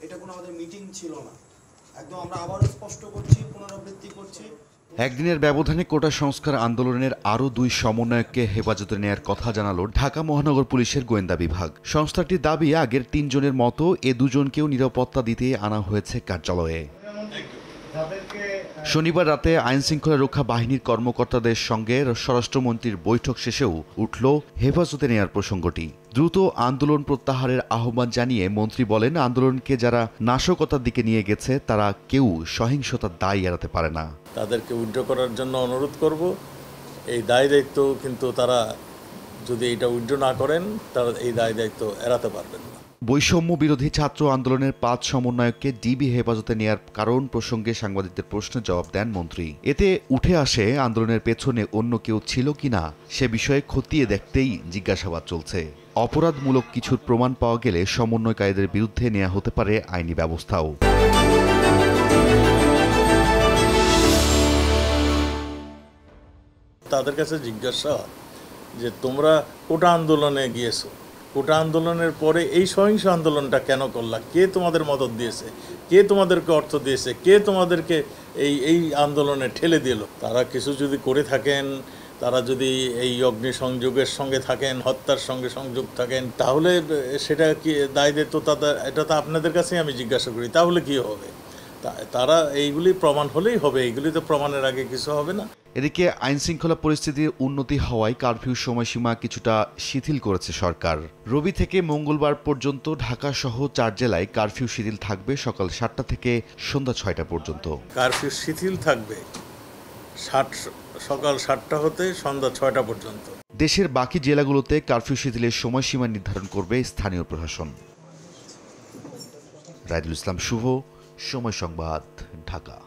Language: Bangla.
এটা কোনো আমাদের মিটিং ছিল না। একদম আমরা আবারও স্পষ্ট করছি, পুনরাবৃত্তি করছি। একদিনের ব্যবধানে কোটা সংস্কার আন্দোলনের আরও 2 সমন্বয়ককে হেফাজতে নেয়ার কথা জানালো ঢাকা মহানগর পুলিশের গোয়েন্দা বিভাগ। সংস্থাটির দাবি, আগের 3 জনের মতো এ 2 জনকেও নিরাপত্তা দিতে আনা হয়েছে কার্যালয়ে। শনিবার রাতে আইনশৃঙ্খলা রক্ষা বাহিনীর কর্মকর্তাদের সঙ্গে স্বরাষ্ট্রমন্ত্রীর বৈঠক শেষেও উঠল হেফাজতে নেয়ার প্রসঙ্গটি। দ্রুত আন্দোলন প্রত্যাহারের আহ্বান জানিয়ে মন্ত্রী বলেন, আন্দোলনকে যারা নাশকতার দিকে নিয়ে গেছে তারা কেউ সহিংসতার দায় এড়াতে পারে না। তাদেরকে উইথড্র করার জন্য অনুরোধ করব। এই দায় দায়িত্ব কিন্তু তারা যদি এটা উইথড্র না করেন, তারা এই দায় দায়িত্ব এড়াতে পারবেন না। বৈষম্য বিরোধী ছাত্র আন্দোলনের 5 সমন্বয়ককে ডিবি হেফাজতে নেয়ার কারণ প্রসঙ্গে সাংবাদিকদের প্রশ্নের জবাব দেন মন্ত্রী। এতে উঠে আসে আন্দোলনের পেছনে অন্য কেউ ছিল কিনা সে বিষয়ে খতিয়ে দেখতেই জিজ্ঞাসাবাদ চলছে। অপরাধমূলক কিছুর প্রমাণ পাওয়া গেলে সমন্বয়কারীদের বিরুদ্ধে নেওয়া হতে পারে আইনি ব্যবস্থাও। তাদের কাছে জিজ্ঞাসা যে তোমরা কোটা আন্দোলনে গিয়েছো, কোটা আন্দোলনের পরে এই সহিংস আন্দোলনটা কেন করলা? কে তোমাদের মদত দিয়েছে? কে তোমাদেরকে অর্থ দিয়েছে? কে তোমাদেরকে এই আন্দোলনে ঠেলে দিল? তারা কিছু যদি করে থাকেন, তারা যদি এই অগ্নিসংযোগের সঙ্গে থাকেন, হত্যার সঙ্গে সংযোগ থাকেন, তাহলে সেটা কি দায় দায়িত্ব তাদের? এটা তো আপনাদের কাছেই আমি জিজ্ঞাসা করি, তাহলে কি হবে? তারা এইগুলি প্রমাণ হলেই হবে, এইগুলি তো প্রমাণের আগে কিছু হবে না। এদিকে আইনশৃঙ্খলা পরিস্থিতির উন্নতি হওয়ায় কারফিউ সময়সীমা কিছুটা শিথিল করেছে সরকার। রবি থেকে মঙ্গলবার পর্যন্ত ঢাকা সহ 4 জেলায় কারফিউ শিথিল থাকবে সকাল 7টা থেকে সন্ধ্যা 6টা পর্যন্ত। কারফিউ শিথিল থাকবে সকাল 7টা হতে সন্ধ্যা 6টা পর্যন্ত। দেশের বাকি জেলাগুলোতে কারফিউ শিথিলের সময়সীমা নির্ধারণ করবে স্থানীয় প্রশাসন। রাইদুল ইসলাম শুভ, সময় সংবাদ, ঢাকা।